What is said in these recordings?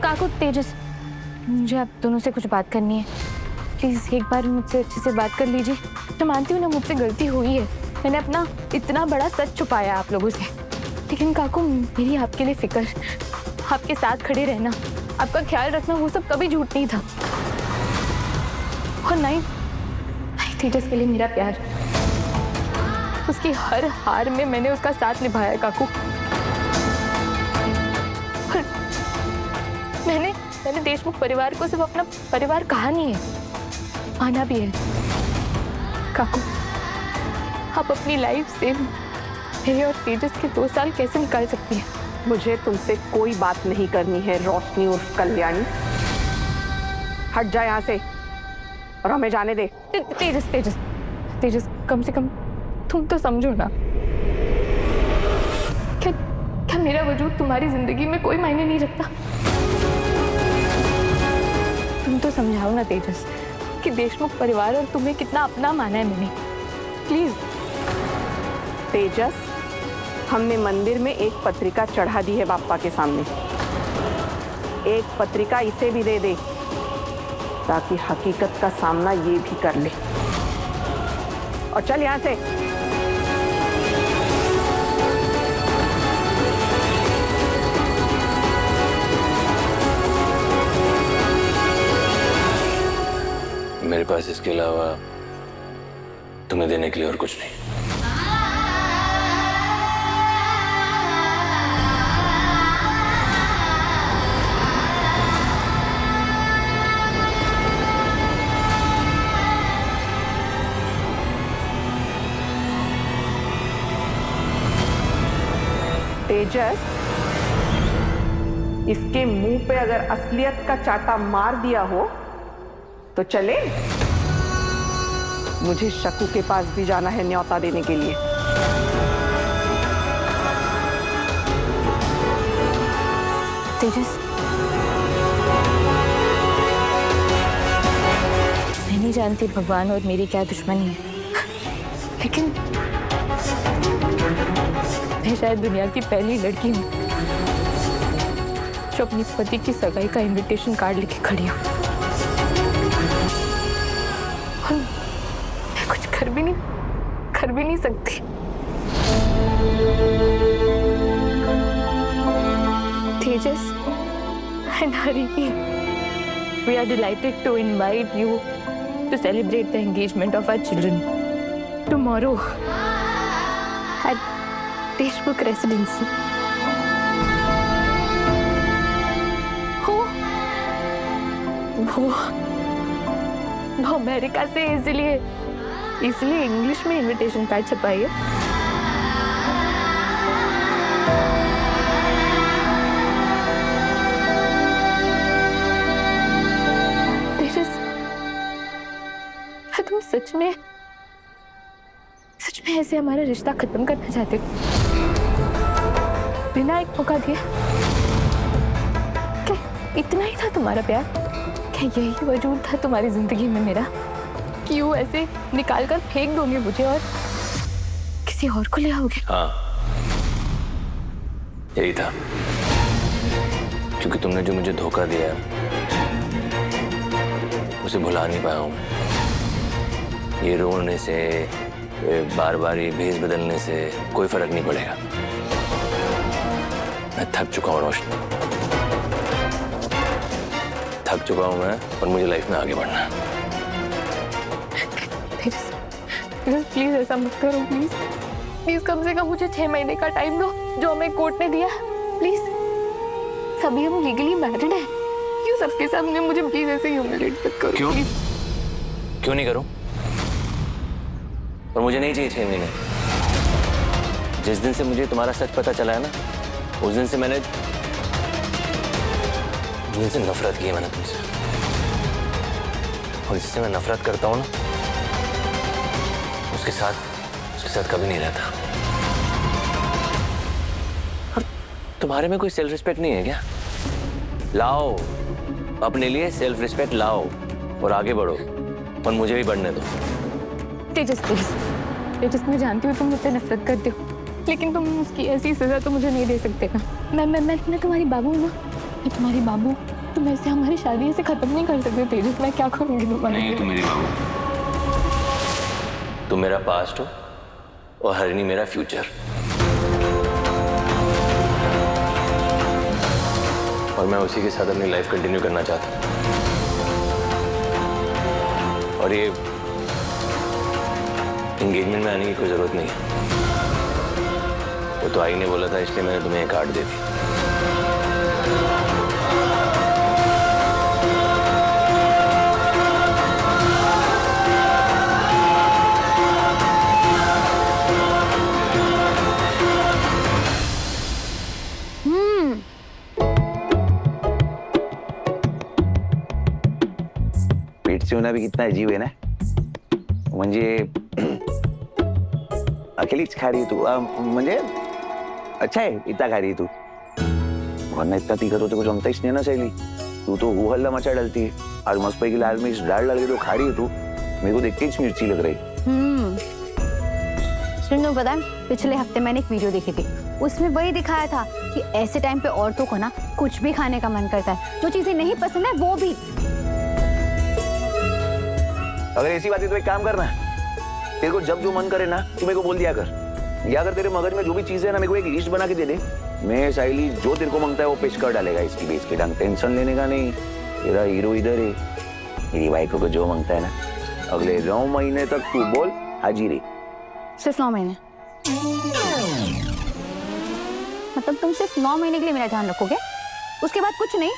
काकू तेजस, मुझे आप दोनों से कुछ बात करनी है। प्लीज एक बार मुझसे अच्छे से बात कर लीजिए। मैं मानती हूँ ना मुझसे गलती हुई है, मैंने अपना इतना बड़ा सच छुपाया आप लोगों से, लेकिन काकू मेरी आपके लिए फिक्र, आपके साथ खड़े रहना, आपका ख्याल रखना, वो सब कभी झूठ नहीं था। और नहीं तेजस के लिए मेरा प्यार, उसकी हर हार में मैंने उसका साथ निभाया काकू। मैंने देशमुख परिवार को सिर्फ अपना परिवार कहा नहीं है, माना भी है। काकू आप अपनी लाइफ से मेरे और तेजस के 2 साल कैसे निकाल सकती हैं? मुझे तुमसे कोई बात नहीं करनी है रोशनी उर्फ कल्याणी। हट जा यहाँ से और हमें जाने दे। तेजस तेजस तेजस, कम से कम तुम तो समझो ना। क्या मेरा वजूद तुम्हारी जिंदगी में कोई मायने नहीं रखता? तुम तो समझाओ ना तेजस कि देशमुख परिवार और तुम्हें कितना अपना माना है मैंने, प्लीज। तेजस, हमने मंदिर में एक पत्रिका चढ़ा दी है बाप्पा के सामने। एक पत्रिका इसे भी दे दे ताकि हकीकत का सामना ये भी कर ले। और चल यहाँ से। मेरे पास इसके अलावा तुम्हें देने के लिए और कुछ नहीं। तेजस, इसके मुंह पे अगर असलियत का चाटा मार दिया हो तो चले। मुझे शकू के पास भी जाना है न्योता देने के लिए। तेजस, मैं नहीं जानती भगवान और मेरी क्या दुश्मनी है, लेकिन मैं शायद दुनिया की पहली लड़की हूँ जो अपनी पति की सगाई का इनविटेशन कार्ड लेके खड़ी हूँ। और मैं कुछ कर भी नहीं सकती। तेजस and Harini, we are delighted to invite you to celebrate the engagement of our children tomorrow at Deshmukh residency. वो अमेरिका से इसलिए इंग्लिश में इनविटेशन कार्ड छपाई है। तुम सच में ऐसे हमारा रिश्ता खत्म करना चाहते हो बिना एक मौका दिए? क्या इतना ही था तुम्हारा प्यार? क्या यही वजूद था तुम्हारी जिंदगी में मेरा कि यूं ऐसे निकाल कर फेंक दोगे मुझे और किसी और को ले आओगे? हाँ, यही था। क्योंकि तुमने जो मुझे धोखा दिया उसे भुला नहीं पाया हूँ। ये रोने से, बार बार ये भेष बदलने से कोई फर्क नहीं पड़ेगा। मैं थक चुका हूँ रोशनी, थक चुका हूँ मैं, और मुझे लाइफ में आगे बढ़ना है। प्लीज ऐसा मत करो, प्लीज कम से कम मुझे 6 महीने का टाइम दो जो हमें कोर्ट ने दिया। प्लीज, सभी हम लीगली मैरिड हैं। क्यों सबके सामने मुझे प्लीज ऐसे ह्यूमिलेट मत करो। क्यों नहीं करूं? और मुझे नहीं चाहिए 6 महीने। जिस दिन से मुझे तुम्हारा सच पता चला है ना, उस दिन से नफरत की है मैंने तुमसे। और जिससे मैं नफरत करता हूँ ना, उसके साथ कभी नहीं रहता। और तुम्हारे में कोई सेल्फ रिस्पेक्ट नहीं है क्या? लाओ, अपने लिए सेल्फ रिस्पेक्ट लाओ और आगे बढ़ो, और मुझे भी बढ़ने दो। तेजस, मैं जानती हूँ तुम मुझसे नफरत करते हो, लेकिन तुम उसकी ऐसी सजा तो मुझे नहीं दे सकते ना। मैं तुम्हारी बाबू हूँ ना, मैं तुम्हारी बाबू, तुम ऐसे हमारी शादी ऐसे खत्म नहीं कर सकते तेजस। मैं क्या करूंगी तुम्हारे लिए? तुम मेरी बाबू, तुम मेरा पास्ट हो और हरिणी मेरा फ्यूचर। और मैं उसी के साथ अपनी लाइफ कंटिन्यू करना चाहता हूँ। और ये एंगेजमेंट में आने की कोई जरूरत नहीं है। वो तो आई ने बोला था, इसलिए मैंने तुम्हें एक कार्ड दे दी। पेट से होना भी कितना अजीब है ना। म्हणजे अकेलीच खा रही है तू, म्हणजे अच्छा है इतना खा रही है तू, वरना इतना तीखा तो तेरे को जमता ही नहीं है ना सहेली। तू तो वो हल्ला मचा डालती है, आज मस्त पैकी लाल मिर्च डाल के तो खा रही है तू। मेरे को देख के ही मिर्ची लग रही। सुनो, पता है पिछले हफ्ते मैंने एक वीडियो देखी थी, उसमें वही दिखाया था कि ऐसे टाइम पे औरतों को ना कुछ भी खाने का मन करता है, जो चीजें नहीं पसंद है वो भी। अगर ऐसी बात है तो एक काम करना, तेरे को जब जो मन करे ना तू मेरे को बोल दिया कर, या अगर तेरे मगज में जो भी चीज है ना मेरे को एक लिस्ट बना के दे दे। मैं साइली जो तेरे को मांगता है वो पेश कर डालेगा इसकी बेस के ढंग। टेंशन लेने का नहीं, तेरा हीरो इधर है। मेरी वाइफ को जो मांगता है ना अगले 9 महीने तक तू बोल हाजिर है। सिर्फ 9 महीने? मतलब तुम सिर्फ 9 महीने के लिए मेरा ध्यान रखोगे, उसके बाद कुछ नहीं?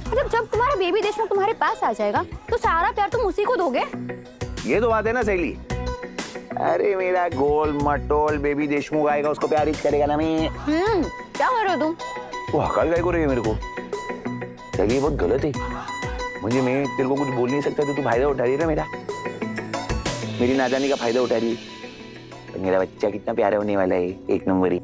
मतलब जब तुम्हारा बेबी देशमुख तुम्हारे पास आ जाएगा तो सारा प्यार तुम उसी को दोगे? ये तो बात है ना सहेली। अरे मेरा गोल मटोल बेबी देशमुख आएगा, उसको प्यार ही करेगा ना मैं। क्या कर रहे हो तुम? वो हकाल गाय को रही है मेरे को। सहेली बहुत गलत है, मुझे मैं तेरे को कुछ बोल नहीं सकता तो तू फायदा उठा रही है ना मेरा, मेरी नादानी का फायदा उठा रही है। तो मेरा बच्चा कितना प्यारा होने वाला है, एक नंबर ही।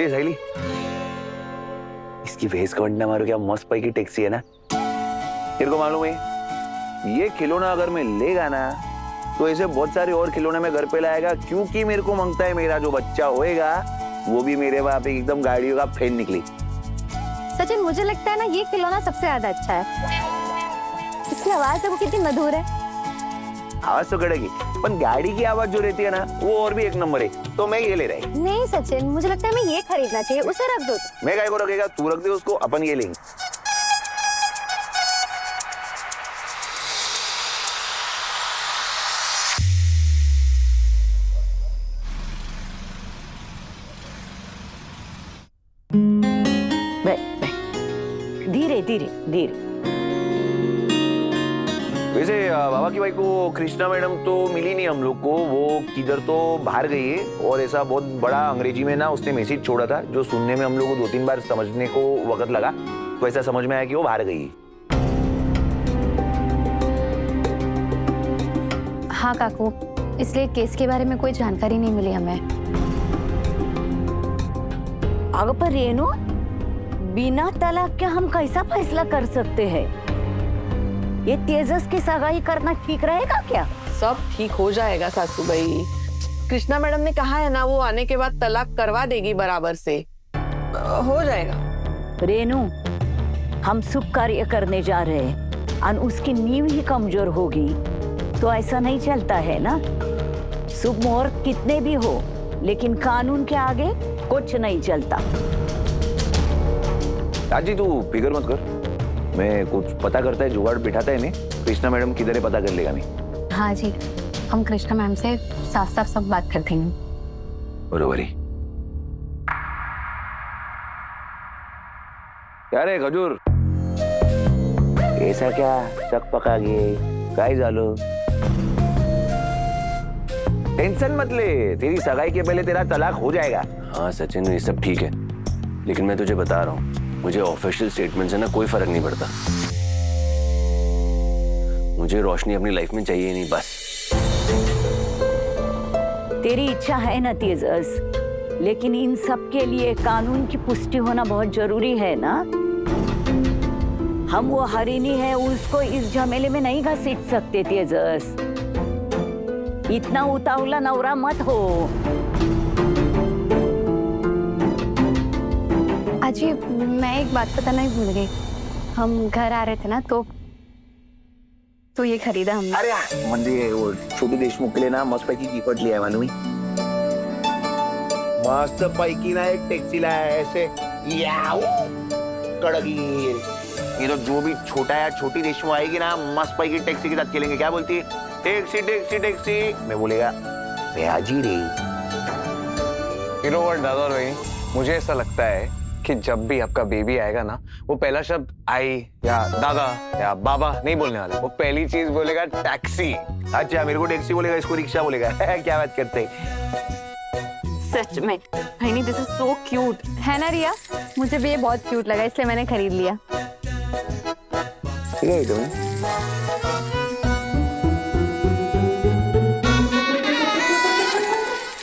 सहेली, इसकी फेस का वंडा मारो, क्या मस्त पैकी टैक्सी है ना। तेरे को मालूम है ये खिलौना अगर मैं लेगा ना तो ऐसे बहुत सारे और खिलौने में घर पे लाएगा, क्योंकि मेरे को मांगता है मेरा जो बच्चा होएगा वो भी मेरे वहां पे एकदम गाड़ियों का फैन निकली। सचिन, मुझे लगता है ना ये खिलौना सबसे ज्यादा अच्छा है। इसकी आवाज देखो कितनी मधुर है। आवाज तो कड़ेगी, पर गाड़ी की आवाज जो रहती है ना वो और भी एक नंबर है। तो मैं ये ले रहा है। नहीं सचिन, मुझे लगता है मैं ये खरीदना चाहिए, उसे रख दो। मैं काय को रखेगा, तू रख दे उसको, अपन ये लेंगे। धीरे धीरे धीरे। वैसे बाबा की भाई को कृष्णा मैडम तो मिली नहीं हम लोग को, वो किधर तो बाहर गई है। और ऐसा बहुत बड़ा अंग्रेजी में ना उसने मैसेज छोड़ा था जो सुनने में हम लोग को 2-3 बार समझने को वक्त लगा, तो ऐसा समझ में आया कि वो बाहर गई है। हाँ काकू, इसलिए केस के बारे में कोई जानकारी नहीं मिली हमें। अगर पर रेनू, बिना तलाक के हम कैसा फैसला कर सकते हैं? ये तेजस की सगाई करना ठीक रहेगा क्या? सब ठीक हो जाएगा सासू भाई। कृष्णा मैडम ने कहा है ना वो आने के बाद तलाक करवा देगी बराबर से, हो जाएगा। रेनू, हम शुभ कार्य करने जा रहे हैं और उसकी नींव ही कमजोर होगी तो ऐसा नहीं चलता है ना। शुभ मुहूर्त कितने भी हो लेकिन कानून के आगे कुछ नहीं चलता। राजी तू फिकर मत कर, मैं कुछ पता करता है, जुगाड़ बिठाता है। नहीं कृष्णा मैडम किधर है पता कर लेगा। नहीं हाँ जी, हम कृष्णा मैम से साफ साफ सब बात कर देंगे। बरोबर ही। क्या रे खजूर, ऐसा क्या शक पका गए, काय झालं? टेंशन मत ले, तेरी सगाई के पहले तेरा तलाक हो जाएगा। हाँ सचिन, ये सब ठीक है, लेकिन मैं तुझे बता रहा हूँ, मुझे ऑफिशियल स्टेटमेंट से ना कोई फर्क नहीं पड़ता। मुझे रोशनी अपनी लाइफ में चाहिए नहीं, बस। तेरी इच्छा है ना तेजस, लेकिन इन सब के लिए कानून की पुष्टि होना बहुत जरूरी है ना। हम वो हरिणी है, उसको इस झमेले में नहीं घसीट सकते तेजस। इतना उतावला नवरा मत हो। अजी मैं एक बात बताना ही भूल गई। हम घर आ रहे थे ना तो ये खरीदा हमने। अरे म्हणजे वो छोटू देशमुख के लिए ना मस्त पैकी टी-शर्ट लिया है मालूम है? मस्त पैकी ना एक टैक्सी लाया है ऐसे याऊ कड़गीर। ये तो जो भी छोटा या छोटी देशमुख आएगी ना, मस्त पैकी टैक्सी के साथ खेलेंगे। क्या बोलती है? Taxi taxi taxi. मैं बोलेगा भैयाजी रे। You know what, दादा और भाई, मुझे ऐसा लगता है कि जब भी आपका बेबी आएगा ना, वो पहला शब्द आई या दादा या बाबा नहीं बोलने वाला। वो पहली चीज बोलेगा टैक्सी। अच्छा, मेरे को टैक्सी बोलेगा, इसको रिक्शा बोलेगा। क्या बात करते हैं? सच में भाई, दिस इज सो क्यूट है ना रिया? मुझे भी ये बहुत क्यूट लगा, इसलिए मैंने खरीद लिया। ठीक है तुम्हें?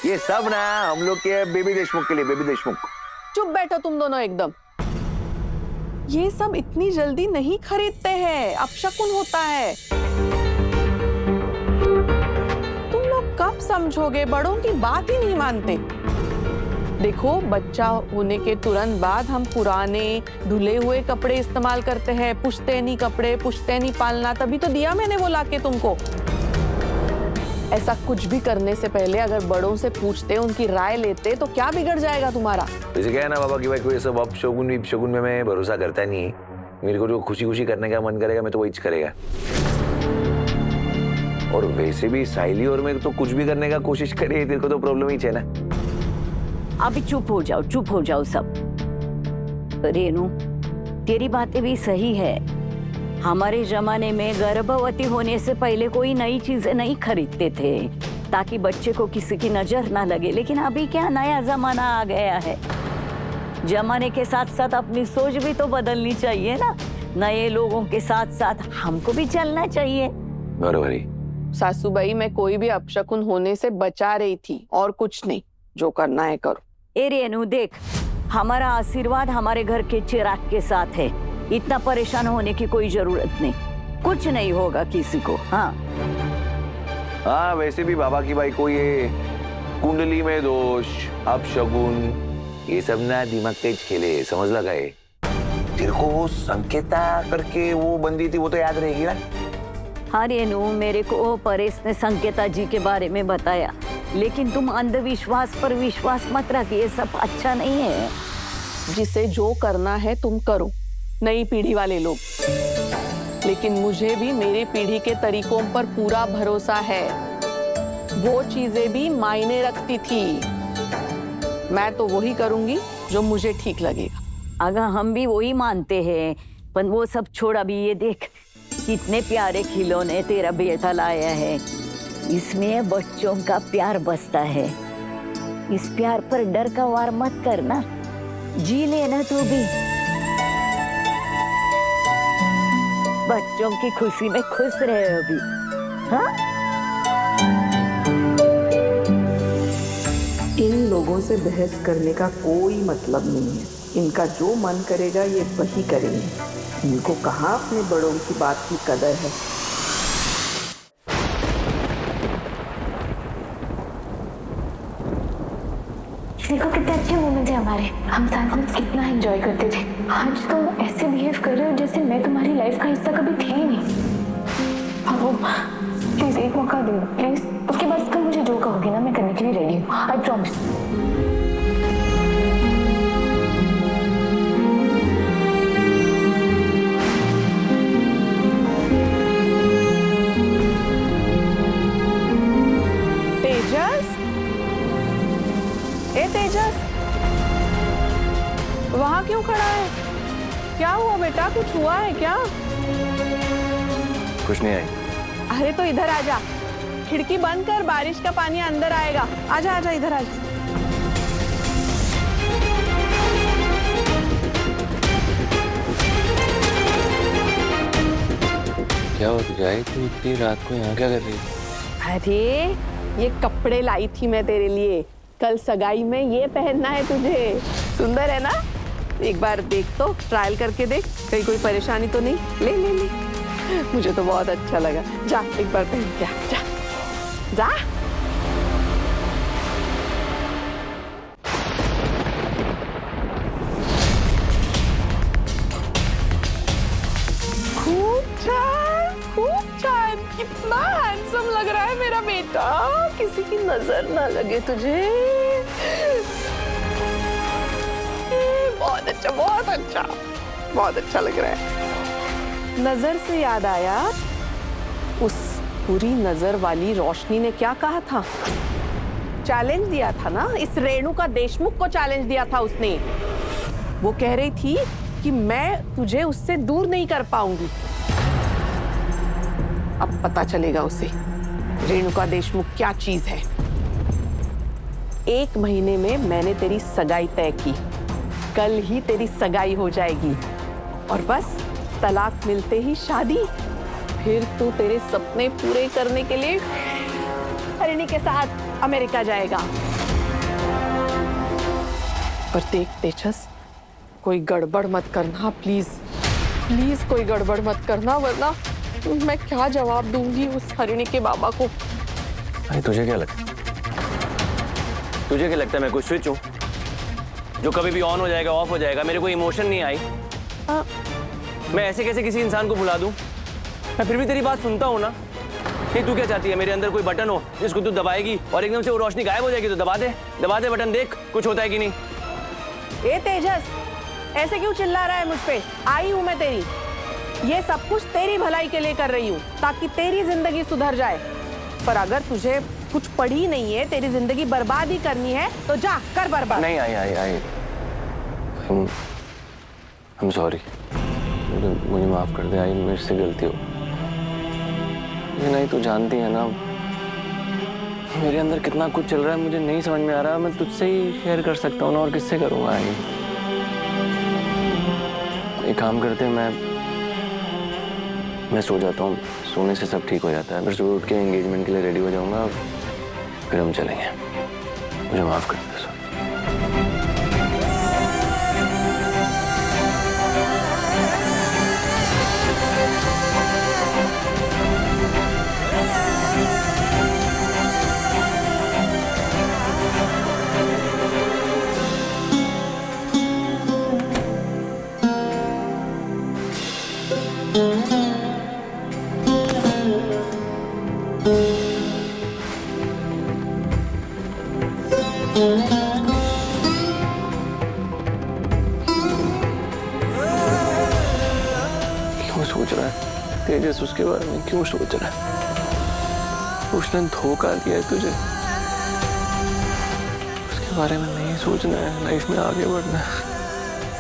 ये सब ना हम लोग के बेबी देशमुख के लिए। बेबी देशमुख, चुप बैठो तुम दोनों एकदम। ये सब इतनी जल्दी नहीं खरीदते हैं, अपशकुन होता है। तुम लोग कब समझोगे? बड़ों की बात ही नहीं मानते। देखो, बच्चा होने के तुरंत बाद हम पुराने धुले हुए कपड़े इस्तेमाल करते हैं, पुश्तैनी कपड़े, पुश्तैनी पालना। तभी तो दिया मैंने वो लाके तुमको। ऐसा कुछ भी करने से पहले अगर बड़ों से पूछते, उनकी राय लेते, तो क्या बिगड़ जाएगा तुम्हारा? वैसे क्या है ना बाबा की भाई, कोई सब अपशगुन में मैं भरोसा करता नहीं है। मेरे को जो खुशी खुशी करने का मन करेगा मैं तो वही करेगा। और वैसे भी साइली और मैं तो कुछ भी करने का कोशिश करे, तेरे को तो प्रॉब्लम ही है ना। अभी चुप हो जाओ सब। रेनू, तेरी बातें भी सही है। हमारे जमाने में गर्भवती होने से पहले कोई नई चीजें नहीं खरीदते थे ताकि बच्चे को किसी की नजर ना लगे। लेकिन अभी क्या नया जमाना आ गया है। जमाने के साथ साथ अपनी सोच भी तो बदलनी चाहिए ना। नए लोगों के साथ साथ हमको भी चलना चाहिए। बराबर। सासूबाई, मैं कोई भी अपशकुन होने से बचा रही थी, और कुछ नहीं। जो करना है करो। ए रेनू देख, हमारा आशीर्वाद हमारे घर के चिराग के साथ है। इतना परेशान होने की कोई जरूरत नहीं, कुछ नहीं होगा किसी को। हाँ वैसे भी बाबा की भाई को ये कुंडली में दोष, अपशगुन, ये सब ना दिमाग तेज खेले, समझ लगा है? तेरे को वो संकेता करके वो बंदी थी, वो तो याद रहेगी ना? हाँ रेनू, मेरे को परेश ने संकेता जी के बारे में बताया, लेकिन तुम अंधविश्वास पर विश्वास मत रखिए, ये सब अच्छा नहीं है। जिसे जो करना है तुम करो, नई पीढ़ी वाले लोग। लेकिन मुझे भी मेरी पीढ़ी के तरीकों पर पूरा भरोसा है। वो चीजें भी मायने रखती थी। मैं तो वही करूंगी जो मुझे ठीक लगेगा। अगर हम भी वही मानते हैं, पर वो सब छोड़। अभी ये देख, कितने प्यारे खिलौने तेरा बेटा लाया है। इसमें बच्चों का प्यार बसता है। इस प्यार पर डर का वार मत करना, जी लेना तू भी। बच्चों की खुशी में खुश रहे अभी। हाँ, इन लोगों से बहस करने का कोई मतलब नहीं है। इनका जो मन करेगा ये वही करेंगे। इनको कहाँ अपने बड़ों की बात की कदर है। देखो कितने अच्छे मोमेंट्स हैं हमारे, हम साथ में कितना एंजॉय करते थे। आज तुम ऐसे बिहेव कर रहे हो जैसे मैं तुम्हारी लाइफ का हिस्सा कभी थी ही नहीं। अब वो प्लीज एक मौका दो प्लीज। उसके बाद तुम मुझे जो कहोगे ना, मैं करने के लिए रेडी हूँ, आई प्रॉमिस। तेजस, वहां क्यों खड़ा है? क्या हुआ बेटा, कुछ हुआ है क्या? कुछ नहीं आई। अरे तो इधर आ जा। खिड़की बंद कर, बारिश का पानी अंदर आएगा। आजा आजा इधर आजा। क्या हो गया? तू इतनी रात को यहाँ क्या कर रही है? अरे ये कपड़े लाई थी मैं तेरे लिए, कल सगाई में ये पहनना है तुझे। सुंदर है ना? एक बार देख तो, ट्रायल करके देख, कहीं कोई परेशानी तो नहीं। ले ले ले, मुझे तो बहुत अच्छा लगा। जा एक बार पहन के आ, जा जा। खूब छान, कितना हैंडसम लग रहा है मेरा बेटा। किसी की नजर ना लगे तुझे। बहुत अच्छा, बहुत अच्छा, बहुत अच्छा लग रहा है। नजर से याद आया, उस पूरी नजर वाली रोशनी ने क्या कहा था? चैलेंज दिया था ना, इस रेणुका देशमुख को चैलेंज दिया था उसने। वो कह रही थी कि मैं तुझे उससे दूर नहीं कर पाऊंगी। अब पता चलेगा उसे रेणुका देशमुख क्या चीज है। 1 महीने में मैंने तेरी सगाई तय की, कल ही तेरी सगाई हो जाएगी और बस तलाक मिलते ही शादी। फिर तू तेरे सपने पूरे करने के लिए हरिणी के साथ अमेरिका जाएगा। पर देख तेजस, कोई गड़बड़ मत करना प्लीज, प्लीज कोई गड़बड़ मत करना, वरना मैं क्या जवाब दूंगी उस हरिणी के बाबा को। अरे तुझे क्या लगता है? तुझे क्या लगता है मैं कोई स्विच हूँ जो कभी भी ऑन हो जाएगा ऑफ हो जाएगा? मेरे को इमोशन नहीं आई। मैं ऐसे कैसे किसी इंसान को भुला दूं? मैं फिर भी तेरी बात सुनता हूँ ना। ये तू क्या चाहती है? मेरे अंदर कोई बटन हो जिसको तू दबाएगी और एकदम से वो रोशनी गायब हो जाएगी? तो दबा दे बटन, देख कुछ होता है कि नहीं। ए तेजस, ऐसे क्यों चिल्ला रहा है मुझ पे? आई हूं मैं तेरी, ये सब कुछ तेरी भलाई के लिए कर रही हूँ, ताकि तेरी जिंदगी सुधर जाए। पर अगर तुझे कुछ पड़ी नहीं है, तेरी जिंदगी बर्बाद ही करनी है, तो जा कर बर्बाद। नहीं आई I'm sorry, मुझे माफ कर दे आई, मेरे से गलती हो। ये नहीं, तू जानती है ना मेरे अंदर कितना कुछ चल रहा है, मुझे नहीं समझ में आ रहा। मैं तुझसे ही शेयर कर सकता हूँ ना, और किससे करूँगा? आई एक काम करते हैं, मैं सो जाता हूँ, सोने से सब ठीक हो जाता है। फिर सुबह उठ के एंगेजमेंट के लिए रेडी हो जाऊंगा, फिर हम चलेंगे। मुझे माफ कर दे। क्यों सोच रहा है तेजस उसके बारे में? क्यों सोच रहा है? उसने धोखा दिया है तुझे, उसके बारे में नहीं सोचना है, लाइफ में आगे बढ़ना है।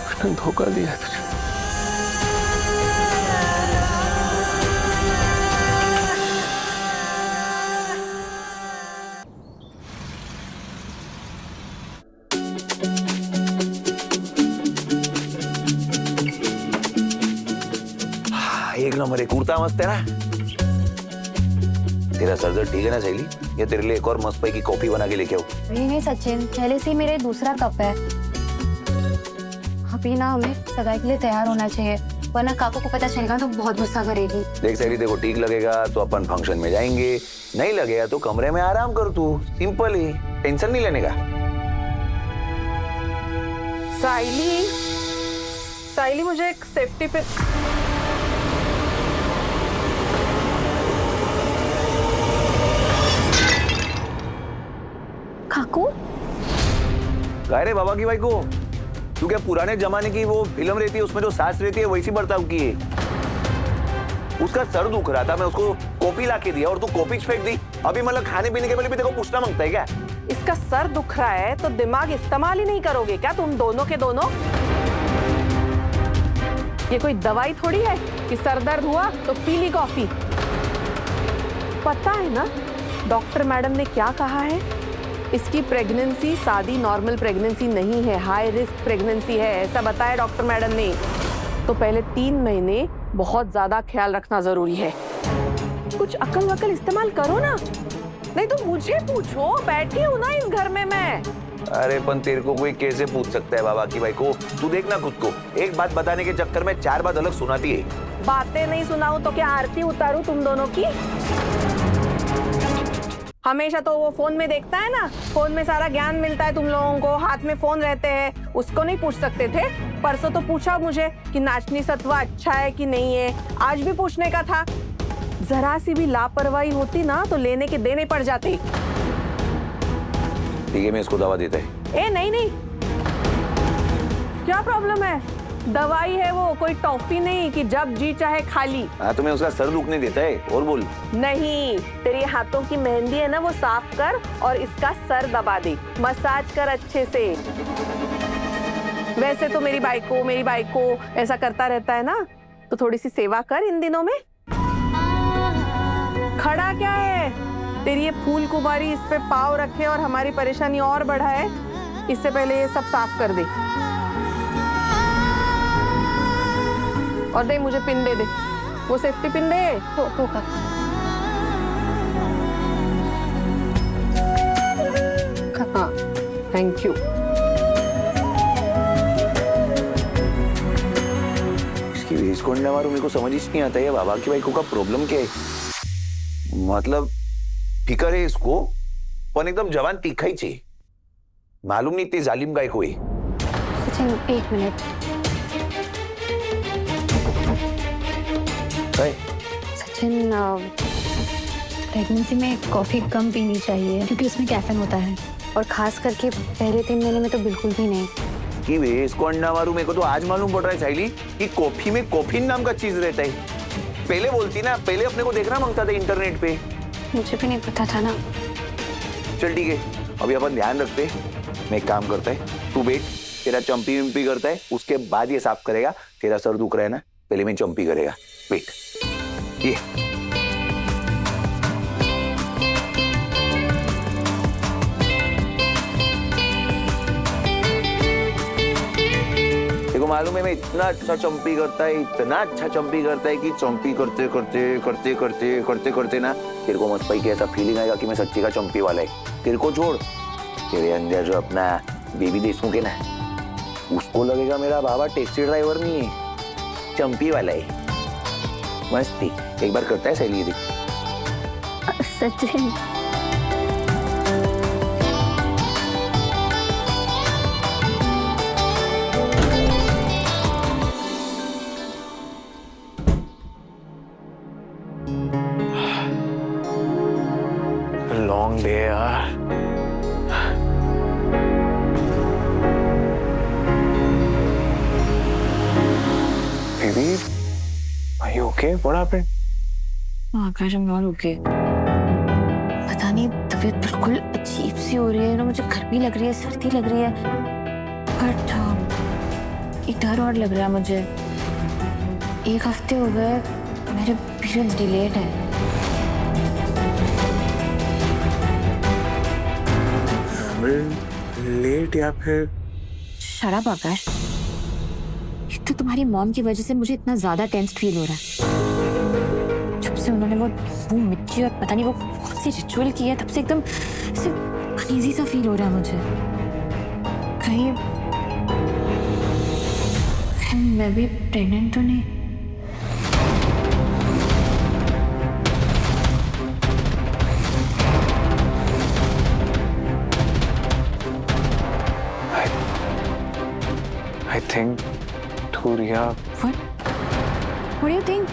उसने धोखा दिया है तुझे। एक नंबर है, कुर्ता मस्त है ना? तेरा सर दर्द ठीक है ना सहेली? या तेरे लिए एक और मस्त पैकी कॉफी बना के लेके आओ? नहीं सचिन, पहले से ही मेरे दूसरा कप है। अभी ना हमें सगाई के लिए तैयार होना चाहिए, वरना काको को पता चलेगा तो बहुत गुस्सा करेगी। देख सहेली, देखो ठीक लगेगा तो अपन फंक्शन में जाएंगे, नहीं लगेगा तो कमरे में आराम कर तू। सिंपल ही, टेंशन नहीं लेने का। साइली मुझे एक सेफ्टी पिन। काकू कह रे बाबा की भाई को, तू क्या पुराने जमाने की वो फिल्म रहती है उसमें जो सास रहती है वैसी बर्ताव की है? उसका सर दुख रहा था, मैं उसको कॉपी ला के दिया और तू कॉपी फेंक दी। अभी मतलब खाने पीने के पहले भी देखो पूछना मांगता है क्या? इसका सर दुख रहा है तो दिमाग इस्तेमाल ही नहीं करोगे क्या तुम दोनों के दोनों? ये कोई दवाई थोड़ी है कि सर दर्द हुआ तो पी ली कॉफी। पता है ना डॉक्टर मैडम ने क्या कहा है? इसकी प्रेगनेंसी सादी नॉर्मल प्रेगनेंसी नहीं है, हाई रिस्क प्रेगनेंसी है, ऐसा बताया डॉक्टर मैडम ने। तो पहले 3 महीने बहुत ज्यादा ख्याल रखना जरूरी है। कुछ अकल वकल इस्तेमाल करो ना, नहीं तो मुझे पूछो, बैठी हूँ ना इस घर में मैं। अरे पण तेरे को कोई कैसे पूछ सकता है बाबा की भाई को? तू देखना खुद को, एक बात बताने के चक्कर में 4 बात अलग सुनाती है। बातें नहीं सुनाऊं तो क्या आरती उतारूं तुम दोनों की? हमेशा तो वो फोन में देखता है ना, फोन में सारा ज्ञान मिलता है तुम लोगों को, हाथ में फोन रहते हैं, उसको नहीं पूछ सकते थे? परसों तो पूछा मुझे कि नाचनी सत्वा अच्छा है कि नहीं है, आज भी पूछने का था। जरा सी भी लापरवाही होती ना तो लेने के देने पड़ जाते। ठीक है, मैं इसको दवा देता है। ए नहीं नहीं, क्या प्रॉब्लम है? दवाई है वो, कोई टॉफी नहीं कि जब जी चाहे खाली। हाँ, तुम्हें उसका सर दुखने देता है? और बोल। नहीं, तेरी हाथों की मेहंदी है ना, वो साफ कर और इसका सर दबा दे, मसाज कर अच्छे से। वैसे तो मेरी बाई को ऐसा करता रहता है ना, तो थोड़ी सी सेवा कर इन दिनों में। खड़ा क्या है? तेरी ये फूल कुमारी इस पे पाव रखे और हमारी परेशानी और बढ़ाए, इससे पहले ये सब साफ कर दे। और दे मुझे पिन दे, वो सेफ्टी पिन दे। होगा। हाँ, थैंक यू। इसकी वेज कोंडा मारू, मेरे को समझ ही नहीं आता है बाबा की भाई को का प्रॉब्लम क्या है। मतलब फिकर है इसको, पर एकदम जवान तीखा ही चाहिए। मालूम नहीं इतनी जालिम गाय कोई। सचिन 1 मिनट। सचिन, प्रेगनेंसी में कॉफी कम पीनी चाहिए क्योंकि उसमें कैफीन होता है, और खास करके पहले 3 महीने में तो बिल्कुल भी नहीं। कि वे इसको अंडा मारू, मेरे को तो आज मालूम पड़ रहा है साइली कि कॉफी में कॉफीन नाम का चीज रहता है। पहले बोलती ना, पहले अपने को देखना मांगता था इंटरनेट पे। मुझे भी नहीं पता था ना। चल ठीक है, अभी अपन ध्यान रखते। मैं एक काम करता है, तू बैठ, तेरा चंपी विम्पी करता है, उसके बाद ये साफ करेगा। तेरा सर दुख रहा है ना, पहले मैं चंपी करेगा। बैठ, ये देखो, मालूम है मैं इतना अच्छा चंपी करता है, इतना अच्छा चंपी करता है कि चंपी करते करते करते करते करते करते ना तेरे को मस्त पाई कि ऐसा फीलिंग आएगा कि मैं सच्ची का चंपी वाला है। तेरे को छोड़, तेरे अंदर जो अपना बेबी देशमुख है ना, उसको लगेगा मेरा बाबा टैक्सी ड्राइवर नहीं है, चंपी वाला है। मस्ती एक बार करता है सहेली दी। सचिन, लॉन्ग डे यार। Baby, are you okay? What happened? Akash, I'm not okay। पता नहीं, तबीयत बिल्कुल अजीब सी हो रही है ना, मुझे गर्मी लग रही है, सर्दी लग रही है, बट एक डर और लग रहा है मुझे। 1 हफ्ते हो गए मेरे पीरियड्स डिलेड है। लेट या फिर शट अप आकाश, एक तो तुम्हारी मॉम की वजह से मुझे इतना ज्यादा टेंस्ड फील हो रहा है। जब से उन्होंने वो मिर्ची और पता नहीं वो कौन सी रिचुअल की है, तब से एकदम अनईजी सा फील हो रहा है मुझे। कहीं मैं भी प्रेग्नेंट तो नहीं? I think तू रिया। What do you think?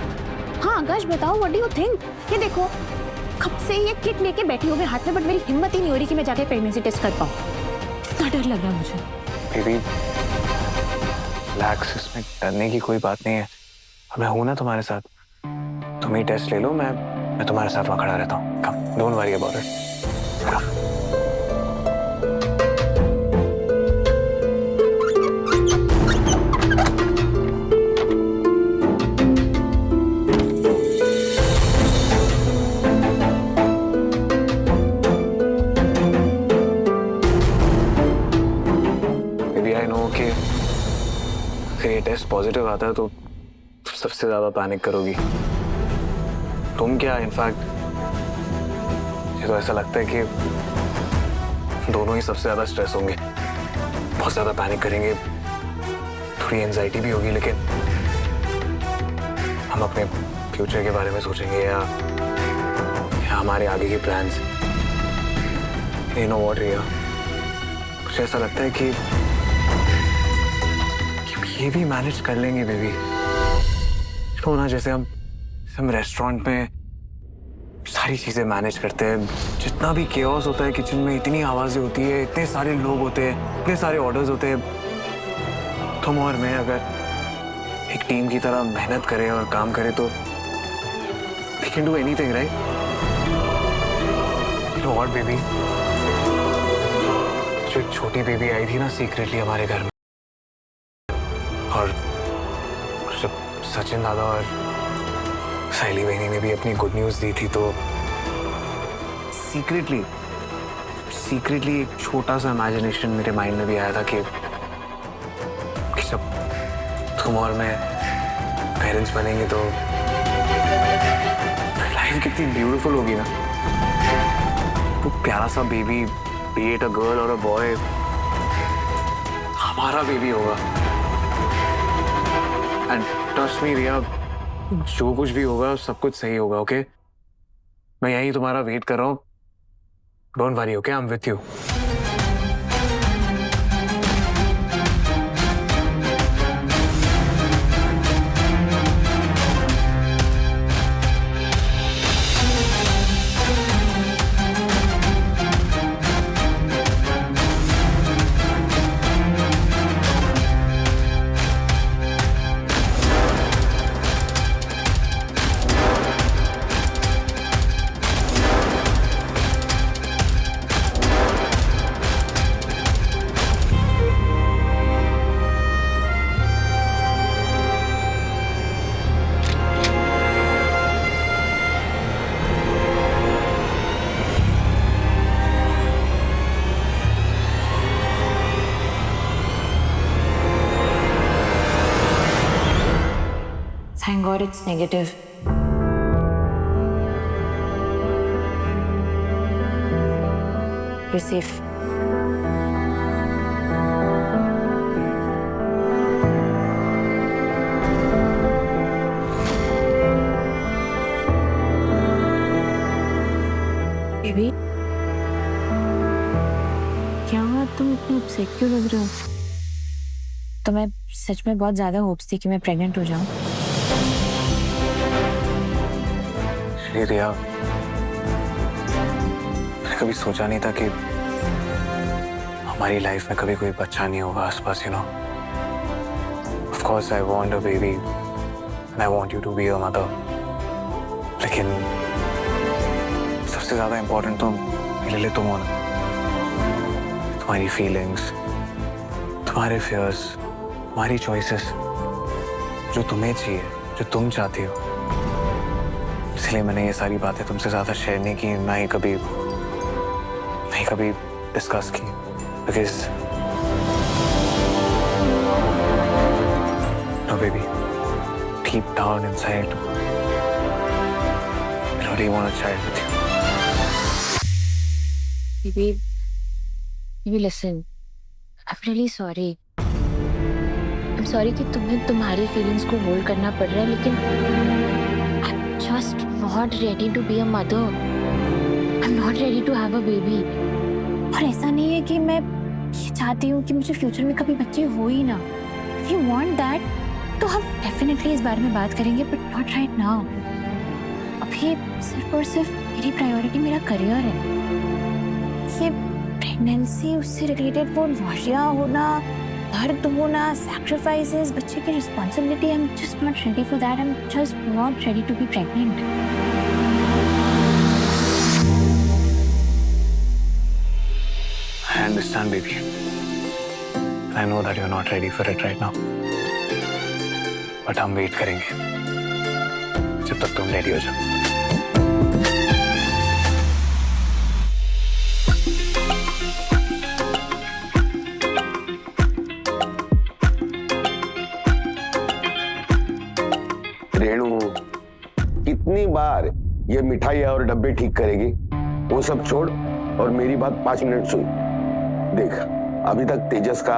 हाँ आकाश बताओ, what do you think? ये देखो, कब से ये किट लेके बैठी हो मेरे हाथ में, बट मेरी हिम्मत ही नहीं हो रही कि मैं जाके प्रेगनेंसी टेस्ट कर पाऊँ। इतना डर लग रहा है मुझे। बेबी रिलैक्स, इसमें डरने की कोई बात नहीं है। मैं हूं ना तुम्हारे साथ, तुम ही टेस्ट ले लो, मैं तुम्हारे साथ वहां खड़ा रहता हूँ। कम, डोंट वरी अबाउट इट। कम। ये टेस्ट पॉजिटिव आता है तो सबसे ज्यादा पैनिक करोगी तुम। क्या इनफैक्ट मुझे तो ऐसा लगता है कि दोनों ही सबसे ज्यादा स्ट्रेस होंगे, बहुत ज्यादा पैनिक करेंगे, थोड़ी एंजाइटी भी होगी, लेकिन हम अपने फ्यूचर के बारे में सोचेंगे या हमारे आगे के प्लान्स। यू नो व्हाट रिया, मुझे ऐसा लगता है कि ये भी मैनेज कर लेंगे बेबी। तो ना जैसे हम रेस्टोरेंट में सारी चीजें मैनेज करते हैं, जितना भी केओस होता है किचन में, इतनी आवाजें होती है, इतने सारे लोग होते हैं, इतने सारे ऑर्डर्स होते हैं, तुम और मैं अगर एक टीम की तरह मेहनत करें और काम करें तो we can do anything, right? You know what, baby? जो एक छोटी बेबी आई थी ना सीक्रेटली हमारे घर में, और जब सचिन दादा और साइली बहनी ने भी अपनी गुड न्यूज दी थी तो सीक्रेटली एक छोटा सा इमेजिनेशन मेरे माइंड में भी आया था कि जब तुम और मैं पेरेंट्स बनेंगे तो लाइफ कितनी ब्यूटीफुल होगी ना। वो प्यारा सा baby, B it a girl और अ बॉय, हमारा बेबी होगा। एंड ट्रस्ट मी रिया, जो कुछ भी होगा सब कुछ सही होगा, ओके? मैं यहीं तुम्हारा वेट कर रहा हूँ। Don't worry, okay? I am with you. Thank God it's negative. We're safe. Baby, क्या हुआ? तुम इतने अपसेट क्यों लग रहे हो? तो मैं सच में बहुत ज्यादा होप्स थी कि मैं प्रेग्नेंट हो जाऊं। रिया, मैंने कभी सोचा नहीं था कि हमारी लाइफ में कभी कोई बच्चा नहीं होगा आसपास, you know. Of course I want a baby and I want you to be a mother, लेकिन सबसे ज्यादा इम्पोर्टेंट तो मेरे लिए तुम हो ना। तुम्हारी फीलिंग्स, तुम्हारे फियर्स, तुम्हारी चॉइसेस, जो तुम्हें चाहिए, जो तुम चाहती हो। इसलिए मैंने ये सारी बातें तुमसे ज्यादा शेयर नहीं की, ना ही कभी डिस्कस की, because no baby, deep down inside I really want a child with you. Baby, listen. I'm really sorry. I'm sorry कि तुम्हें तुम्हारी फीलिंग्स को होल्ड करना पड़ रहा है, लेकिन I'm just not ready to be a mother. I'm not ready to have a baby. और ऐसा नहीं है कि मैं ये चाहती हूँ कि मुझे फ्यूचर में कभी बच्चे हो ही ना। If you want that, तो हम डेफिनेटली इस बारे में बात करेंगे, but not right now. अभी सिर्फ और सिर्फ मेरी प्रायोरिटी मेरा करियर है। ये प्रेगनेंसी, उससे रिलेटेड वो नौशिया होना, दर्द होना, सैक्रिफाइसेस, बच्चे की responsibility, I am just not ready for that. I am just not ready to be pregnant. I understand, baby. I know that you're not ready for it right now. But हम wait करेंगे जब तक तुम ready हो जाओ। ये मिठाई और डब्बे ठीक करेगी, वो सब छोड़ और मेरी बात 5 मिनट सुन। देख, अभी तक तेजस का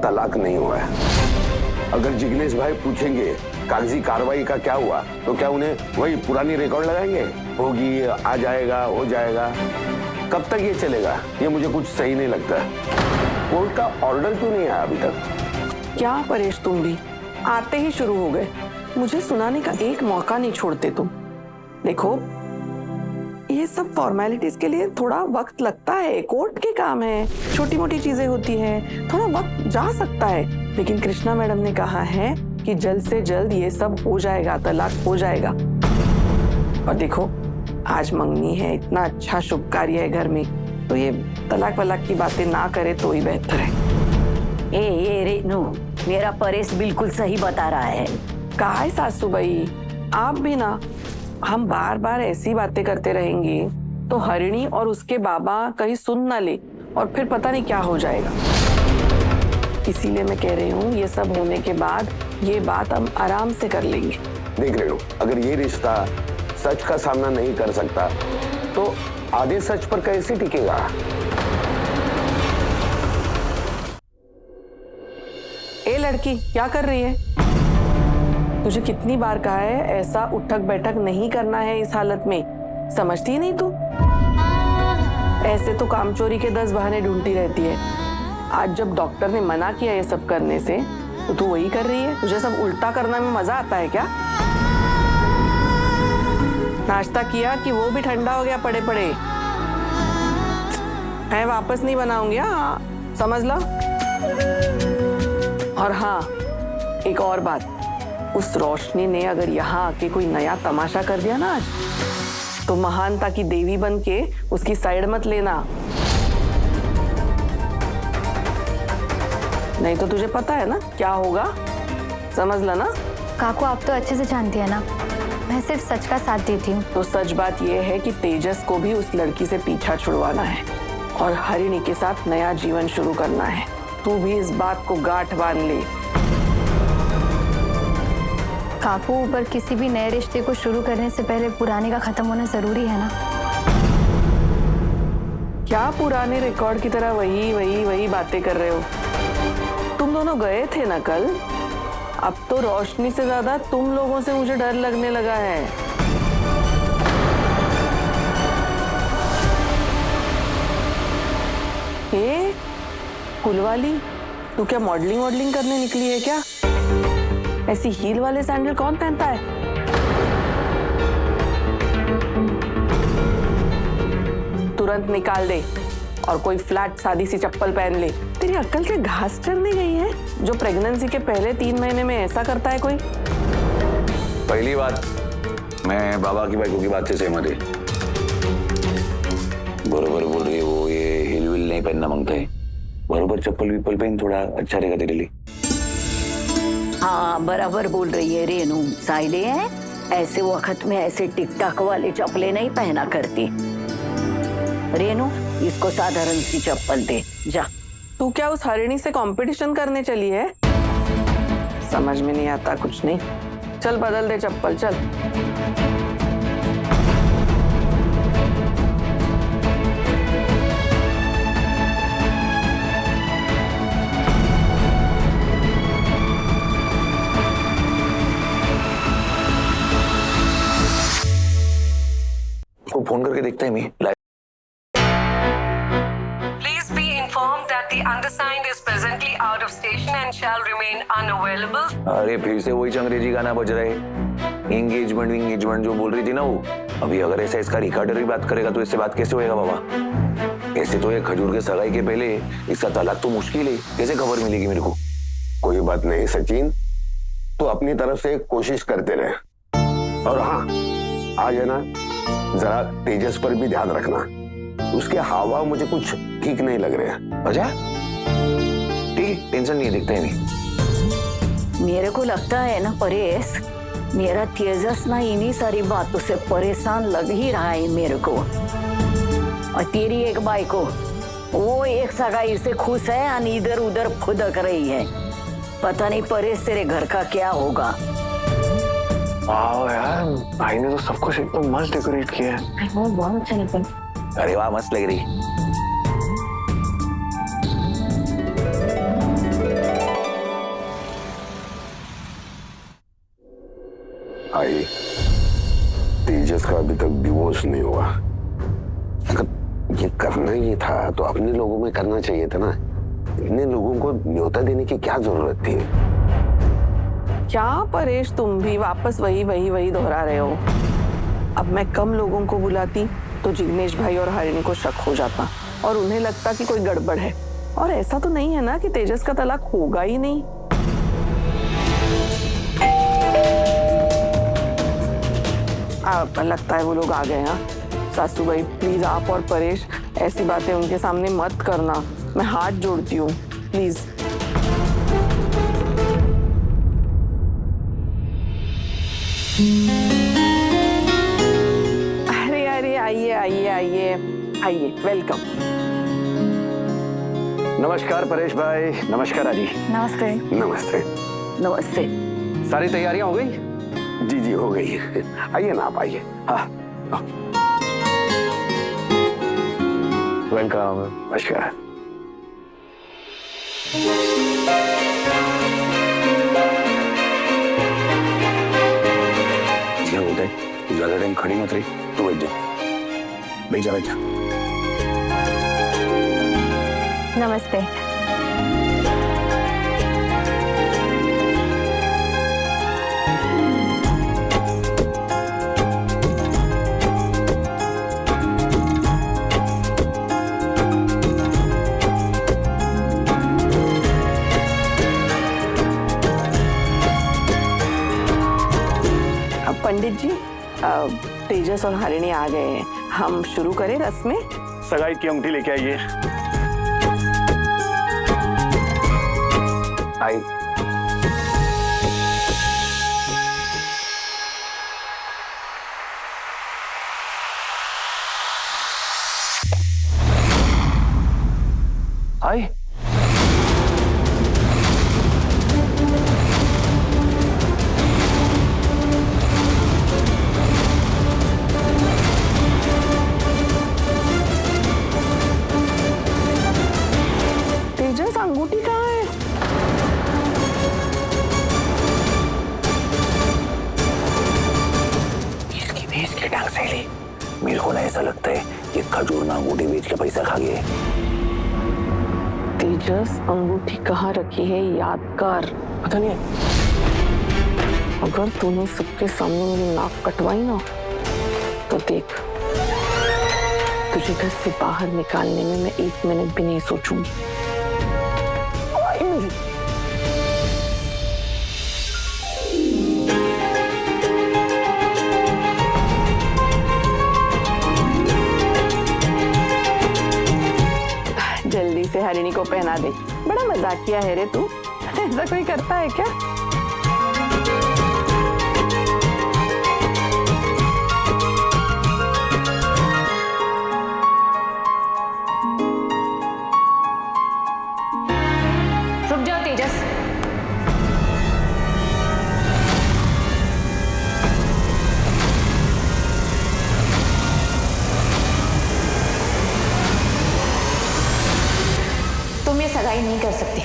तलाक नहीं हुआ है। अगर जिग्नेश भाई पूछेंगे कागजी कार्रवाई का क्या हुआ, तो क्या उन्हें वही पुरानी रिकॉर्ड लगाएंगे? होगी, आ जाएगा, हो जाएगा। कब तक ये चलेगा? ये मुझे कुछ सही नहीं लगता। कोर्ट का ऑर्डर क्यों नहीं आया अभी तक? क्या परेश, तुम भी आते ही शुरू हो गए। मुझे सुनाने का एक मौका नहीं छोड़ते तुम। देखो, ये सब फॉर्मेलिटीज के लिए थोड़ा वक्त लगता है, कोर्ट के काम है, छोटी मोटी चीजें होती हैं, थोड़ा वक्त जा सकता है। लेकिन कृष्णा मैडम ने कहा है कि जल्द से जल्द ये सब हो जाएगा, तलाक हो जाएगा। और देखो, आज मंगनी है, इतना अच्छा शुभ कार्य है घर में, तो ये तलाक वलाक की बातें ना करे तो ही बेहतर है। ए रेनू, मेरा परेश बिल्कुल सही बता रहा है। कहा है सासू भाई, आप भी ना, हम बार बार ऐसी बातें करते रहेंगे तो हरिणी और उसके बाबा कहीं सुन ना ले और फिर पता नहीं क्या हो जाएगा। इसीलिए मैं कह रही हूँ, ये सब होने के बाद ये बात हम आराम से कर लेंगे। देख रहे हो, अगर ये रिश्ता सच का सामना नहीं कर सकता तो आधे सच पर कैसे टिकेगा? ए लड़की, क्या कर रही है? तुझे कितनी बार कहा है ऐसा उठक बैठक नहीं करना है इस हालत में, समझती ही नहीं तू? ऐसे तो कामचोरी के 10 बहाने ढूंढती रहती है। आज जब डॉक्टर ने मना किया ये सब करने से, तो तू वही कर रही है। तुझे सब उल्टा करने में मजा आता है क्या? नाश्ता किया कि वो भी ठंडा हो गया पड़े पड़े? मैं वापस नहीं बनाऊंगी, हाँ, समझ लो। और हाँ, एक और बात, उस रोशनी ने अगर यहाँ आके कोई नया तमाशा कर दिया ना आज, तो महानता की देवी बन के उसकी साइड मत लेना, नहीं तो तुझे पता है ना क्या होगा, समझ ला ना। काकू, आप तो अच्छे से जानती है ना, मैं सिर्फ सच का साथ देती हूँ। तो सच बात यह है कि तेजस को भी उस लड़की से पीछा छुड़वाना है और हरिणी के साथ नया जीवन शुरू करना है। तू भी इस बात को गांठ बांध ले। काकू, पर किसी भी नए रिश्ते को शुरू करने से पहले पुराने का खत्म होना जरूरी है ना। क्या पुराने रिकॉर्ड की तरह वही बातें कर रहे हो? तुम दोनों गए थे ना कल, अब तो रोशनी से ज्यादा तुम लोगों से मुझे डर लगने लगा है। हे कुलवाली, तू क्या मॉडलिंग करने निकली है क्या? ऐसी हील वाले सैंडल कौन पहनता है? तुरंत निकाल दे और कोई फ्लैट सादी सी चप्पल पहन ले। तेरी अक्ल से घास चरने गई है? जो प्रेगनेंसी के पहले 3 महीने में ऐसा करता है कोई? पहली बात, मैं बाबा की बाइकों की बात से सहमत है। बरोबर बोल रही है वो, ये हिल विल नहीं पहनना मांगता है। बरोबर चप्पल विप्पल पहन, थोड़ा अच्छा रहेगा तेरे लिए। हाँ, बराबर बोल रही है रेनू। साइले है, ऐसे वक्त में ऐसे टिकटॉक वाले चप्पलें नहीं पहना करती। रेनू, इसको साधारण सी चप्पल दे जा। तू क्या उस हरिणी से कंपटीशन करने चली है? समझ में नहीं आता कुछ नहीं। चल बदल दे चप्पल, चल। फोन करके देखता है मैं। Please be informed that the undersigned is presently out of station and shall remain unavailable. अरे फिर से वही अंग्रेजी गाना बज रहा है। एंगेजमेंट जो बोल रही थी ना वो। अभी अगर ऐसा इसका रिकॉर्डर भी बात करेगा तो इससे बात कैसे होएगा बाबा? ऐसे तो ये खजूर के सगाई के पहले इसका तलाक तो मुश्किल है, कैसे खबर मिलेगी मेरे को? कोई बात नहीं सचिन, तो अपनी तरफ से कोशिश करते रहे। और हाँ, आज है ना, जरा तेजस पर भी ध्यान रखना। उसके हावभाव मुझे कुछ ठीक नहीं लग रहे हैं। अच्छा, ठीक है, टेंशन नहीं है, देखते हैं नहीं। मेरे को लगता है ना परेश, मेरा तेजस ना इन्हीं सारी बातों से परेशान लग ही रहा है मेरे को। और तेरी एक बाई को, वो एक सगाई से खुश है और इधर उधर फुदक रही है। पता नहीं परेश तेरे घर का क्या होगा। वाह यार, भाई ने तो सब कुछ एकदम मस्त डेकोरेट किया है। बहुत अच्छा लगा। अरे वाह, मस्त लग रही। आई, तेजस का अभी तक डिवोर्स नहीं हुआ। अगर ये करना ही था तो अपने लोगों में करना चाहिए था ना। इतने लोगों को न्योता देने की क्या जरूरत थी? क्या परेश, तुम भी वापस वही दोहरा रहे हो। अब मैं कम लोगों को बुलाती तो जिग्नेश भाई और हरिणी को शक हो जाता और उन्हें लगता कि कोई गड़बड़ है। और ऐसा तो नहीं है ना कि तेजस का तलाक होगा ही नहीं। लगता है वो लोग आ गए। हाँ सासू भाई, प्लीज आप और परेश ऐसी बातें उनके सामने मत करना। मैं हाथ जोड़ती हूँ, प्लीज। अरे अरे, आइए आइए आइए आइए, वेलकम। नमस्कार परेश भाई। नमस्कार आजी। नमस्ते। नमस्ते। नमस्ते। सारी तैयारियां हो गई? जी जी, हो गई। आइए ना, आप आइए। हाँ, वेलकम। नमस्कार। क्या होता है, ज्यादा टाइम खड़ी मत रही। तो बैठ जा, बैठ जा, बैठ जा। नमस्ते। अब पंडित जी, तेजस और हरिणी आ गए हैं। हम शुरू करें रस्में? सगाई की अंगूठी लेके आइए। आई। आई, तेजस, अंगूठी कहाँ है? इसकी बेच के ढंग से ली। मेरे को ना ऐसा लगता है कि खजूर ना अंगूठी बेच के पैसा खा गए। तेजस, अंगूठी कहाँ रखी है याद कर। पता नहीं है। अगर तूने सबके सामने मेरी नाक कटवाई ना तो देख, तुझे घर से बाहर निकालने में मैं 1 मिनट भी नहीं सोचूंगी। जल्दी से हरिणी को पहना दे। बड़ा मजाकिया है रे तू। ऐसा कोई करता है क्या? रुक जाओ तेजस। तुम ये सगाई नहीं कर सकती।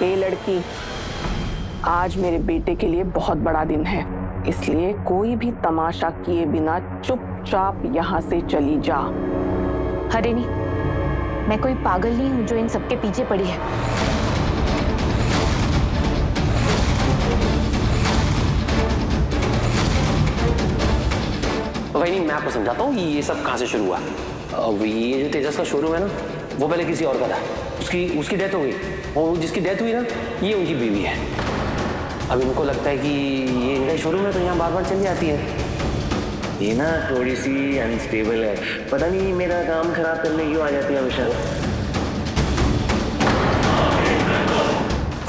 ये लड़की, आज मेरे बेटे के लिए बहुत बड़ा दिन है, इसलिए कोई भी तमाशा किए बिना चुपचाप यहाँ से चली जा। हरिणी, मैं कोई पागल नहीं हूँ जो इन सबके पीछे पड़ी है। भाई नहीं, मैं आपको समझाता हूँ ये सब कहाँ से शुरू हुआ। अब ये जो तेजस का शोरूम है ना, वो पहले किसी और का था। उसकी डेथ हो गई, और जिसकी डेथ हुई ना, ये उनकी बीवी है। अब इनको लगता है कि ये इनका शोरूम है, तो यहाँ बार बार चली आती है। ये ना थोड़ी सी अनस्टेबल है, पता नहीं मेरा काम खराब करने क्यों आ जाती है हमेशा।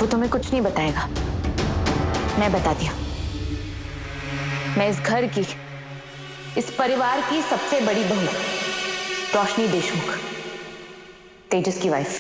वो तुम्हें कुछ नहीं बताएगा, मैं बताती हूँ। मैं इस घर की, इस परिवार की सबसे बड़ी बहू रोशनी देशमुख, तेजस की वाइफ।